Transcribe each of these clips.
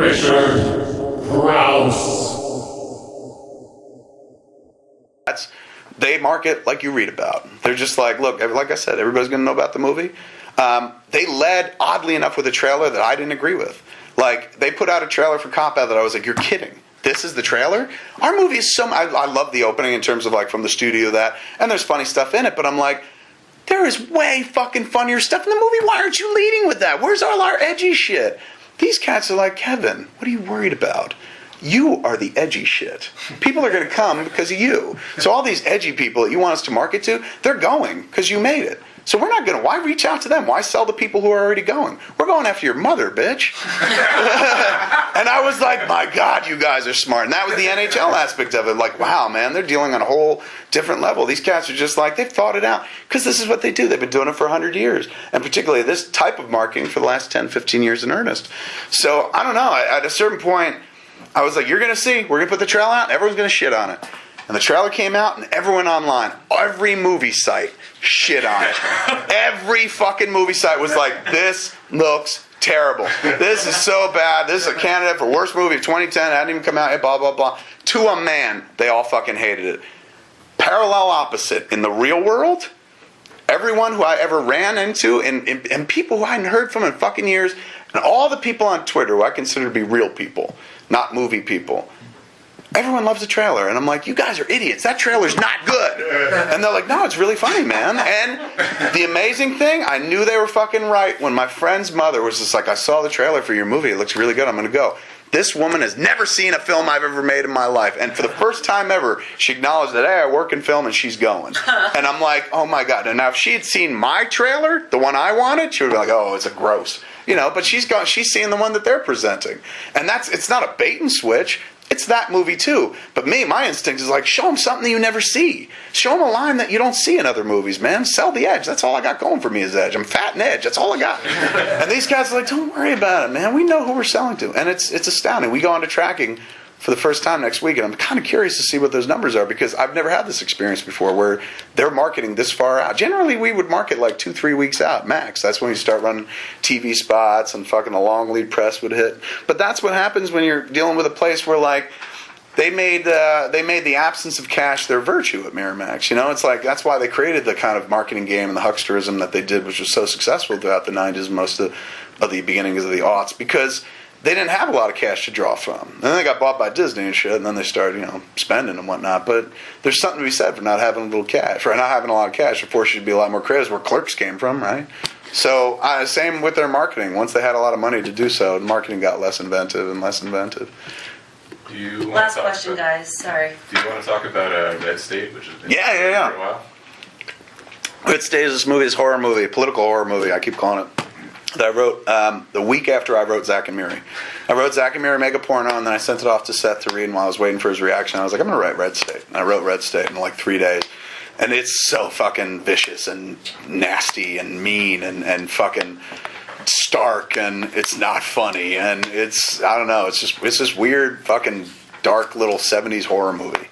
Richard Krause. They market like you read about. They're just like, look, like I said, everybody's going to know about the movie. They led, oddly enough, with a trailer that I didn't agree with. Like, they put out a trailer for Cop Out that I was like, you're kidding. This is the trailer? Our movie is so... I love the opening in terms of, like, from the studio that, and there's funny stuff in it, but I'm like, there is way fucking funnier stuff in the movie. Why aren't you leading with that? Where's all our edgy shit? These cats are like, Kevin, what are you worried about? You are the edgy shit. People are going to come because of you. So all these edgy people that you want us to market to, they're going because you made it. So we're not going to... Why reach out to them? Why sell the people who are already going? We're going after your mother, bitch. And I was like, my God, you guys are smart. And that was the NHL aspect of it. Like, wow, man, they're dealing on a whole different level. These cats are just like, they've thought it out. Because this is what they do. They've been doing it for 100 years. And particularly this type of marketing for the last 10, 15 years in earnest. So, I don't know. At a certain point, I was like, you're going to see. We're going to put the trailer out. Everyone's going to shit on it. And the trailer came out, and everyone online, every movie site, shit on it. Every fucking movie site was like, this looks terrible. This is so bad. This is a candidate for worst movie of 2010. It hadn't even come out yet, blah, blah, blah. To a man, they all fucking hated it. Parallel opposite. In the real world, everyone who I ever ran into, and people who I hadn't heard from in fucking years, and all the people on Twitter who I consider to be real people, not movie people, everyone loves the trailer. And I'm like, you guys are idiots. That trailer's not good. And they're like, no, it's really funny, man. And the amazing thing, I knew they were fucking right when my friend's mother was just like, I saw the trailer for your movie. It looks really good. I'm going to go. This woman has never seen a film I've ever made in my life. And for the first time ever, she acknowledged that, hey, I work in film, and she's going. And I'm like, oh my God. And now if she had seen my trailer, the one I wanted, she would be like, oh, it's a gross. You know, but she's seeing the one that they're presenting. And it's not a bait and switch. It's that movie too. But my instinct is like, show them something that you never see. Show them a line that you don't see in other movies, man. Sell the edge. That's all I got going for me is edge. I'm fat and edge. That's all I got. And these guys are like, don't worry about it, man. We know who we're selling to. And it's astounding. We go on to tracking for the first time next week, and I'm kind of curious to see what those numbers are because I've never had this experience before where they're marketing this far out. Generally, we would market like 2-3 weeks out max. That's when you start running TV spots and fucking a long lead press would hit. But that's what happens when you're dealing with a place where like they made the absence of cash their virtue at Miramax. You know, it's like that's why they created the kind of marketing game and the hucksterism that they did, which was so successful throughout the 90s and most of the beginnings of the aughts because they didn't have a lot of cash to draw from. And then they got bought by Disney and shit, and then they started, spending and whatnot. But there's something to be said for not having a little cash, for not having a lot of cash. It forced you to be a lot more creative, where Clerks came from, right? So, same with their marketing. Once they had a lot of money to do so, the marketing got less inventive and less inventive. Last question, guys. Sorry. Do you want to talk about Red State, which has been Yeah. for a while? Red State is this movie, this horror movie, a political horror movie, I keep calling it, that I wrote the week after I wrote Zack and Miri. I wrote Zack and Miri Mega Porno, and then I sent it off to Seth to read, and while I was waiting for his reaction, I was like, I'm going to write Red State. And I wrote Red State in like 3 days. And it's so fucking vicious and nasty and mean and fucking stark, and it's not funny, and it's, I don't know, it's this weird fucking dark little 70s horror movie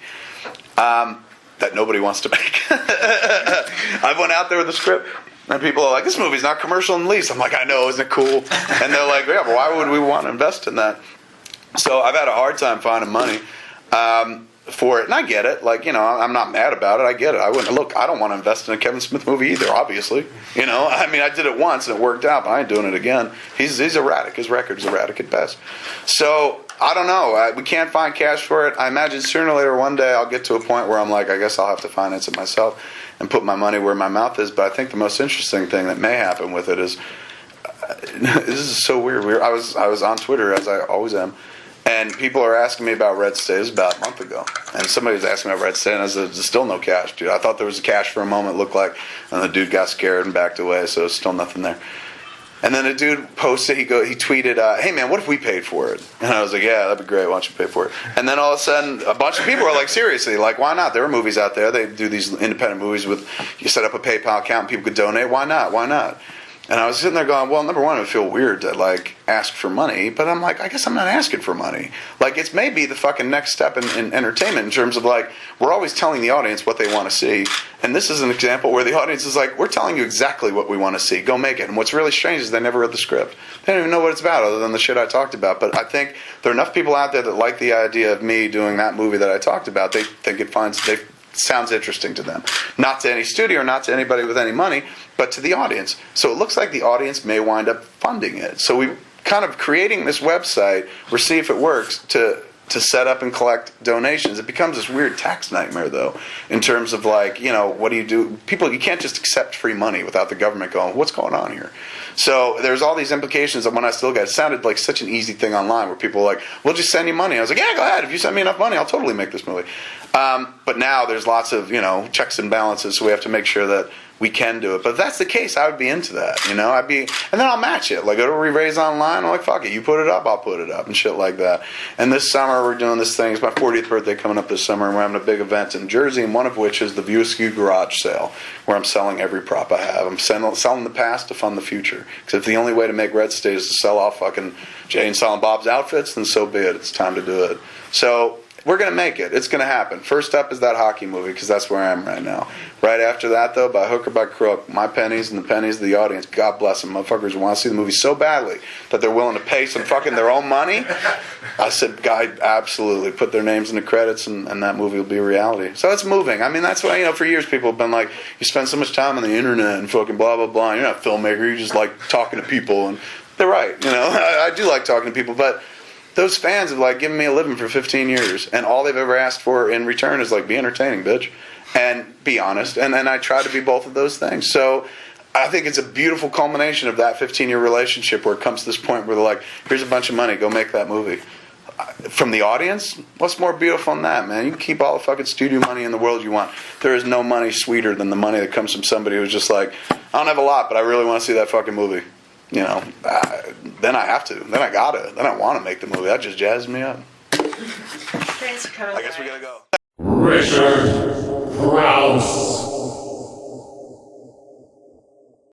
that nobody wants to make. I went out there with a script, and people are like, this movie's not commercial in the least. I'm like, I know, isn't it cool? And they're like, yeah, but why would we want to invest in that? So I've had a hard time finding money for it, and I get it. Like, I'm not mad about it. I get it. I don't want to invest in a Kevin Smith movie either, obviously. I mean, I did it once and it worked out, but I ain't doing it again. He's erratic. His record's erratic at best. So I don't know. We can't find cash for it. I imagine sooner or later one day I'll get to a point where I'm like, I guess I'll have to finance it myself and put my money where my mouth is. But I think the most interesting thing that may happen with it is, this is so weird. I was on Twitter, as I always am, and people are asking me about Red State. It was about a month ago. And somebody was asking me about Red State, and I said, there's still no cash, dude. I thought there was cash for a moment, it looked like, and the dude got scared and backed away, so there's still nothing there. And then a dude posted, he tweeted, hey man, what if we paid for it? And I was like, yeah, that'd be great, why don't you pay for it? And then all of a sudden, a bunch of people were like, seriously, like, why not? There are movies out there, they do these independent movies with, you set up a PayPal account and people could donate, why not? And I was sitting there going, well, number one, it would feel weird to, like, ask for money. But I'm like, I guess I'm not asking for money. Like, it's maybe the fucking next step in entertainment in terms of, like, we're always telling the audience what they want to see. And this is an example where the audience is like, we're telling you exactly what we want to see. Go make it. And what's really strange is they never read the script. They don't even know what it's about other than the shit I talked about. But I think there are enough people out there that like the idea of me doing that movie that I talked about. They think it sounds interesting to them. Not to any studio or not to anybody with any money, but to the audience. So it looks like the audience may wind up funding it. So we kind of creating this website, we'll see if it works, to set up and collect donations. It becomes this weird tax nightmare, though, in terms of, like, you know, what do you do? People, you can't just accept free money without the government going, what's going on here? So there's all these implications of when I still got it sounded like such an easy thing online where people were like, we'll just send you money. I was like, yeah, go ahead. If you send me enough money, I'll totally make this movie. But now there's lots of, you know, checks and balances, so we have to make sure that we can do it. But if that's the case, I would be into that, you know? And then I'll match it. Like, go to Re-Raise Online, I'm like, fuck it, you put it up, I'll put it up, and shit like that. And this summer, we're doing this thing. It's my 40th birthday coming up this summer, and we're having a big event in Jersey, and one of which is the View Askew garage sale, where I'm selling every prop I have. I'm selling the past to fund the future. Because if the only way to make Red State is to sell off fucking Jay and Silent Bob's outfits, then so be it. It's time to do it. So we're going to make it. It's going to happen. First up is that hockey movie, because that's where I am right now. Right after that, though, by hook or by crook, my pennies and the pennies of the audience, God bless them, motherfuckers want to see the movie so badly that they're willing to pay some fucking their own money. I said, guy, absolutely, put their names in the credits, and that movie will be a reality. So it's moving. I mean, that's why, you know, for years people have been like, you spend so much time on the internet and fucking blah, blah, blah, and you're not a filmmaker, you just like talking to people, and they're right, you know, I do like talking to people, but those fans have, like, given me a living for 15 years, and all they've ever asked for in return is, like, be entertaining, bitch, and be honest. And I try to be both of those things. So I think it's a beautiful culmination of that 15-year relationship where it comes to this point where they're like, here's a bunch of money, go make that movie. From the audience, what's more beautiful than that, man? You can keep all the fucking studio money in the world you want. There is no money sweeter than the money that comes from somebody who's just like, I don't have a lot, but I really want to see that fucking movie. You know, then I have to. Then I gotta. Then I want to make the movie. That just jazzes me up. Thanks for coming. I guess we gotta go. Richard Krause.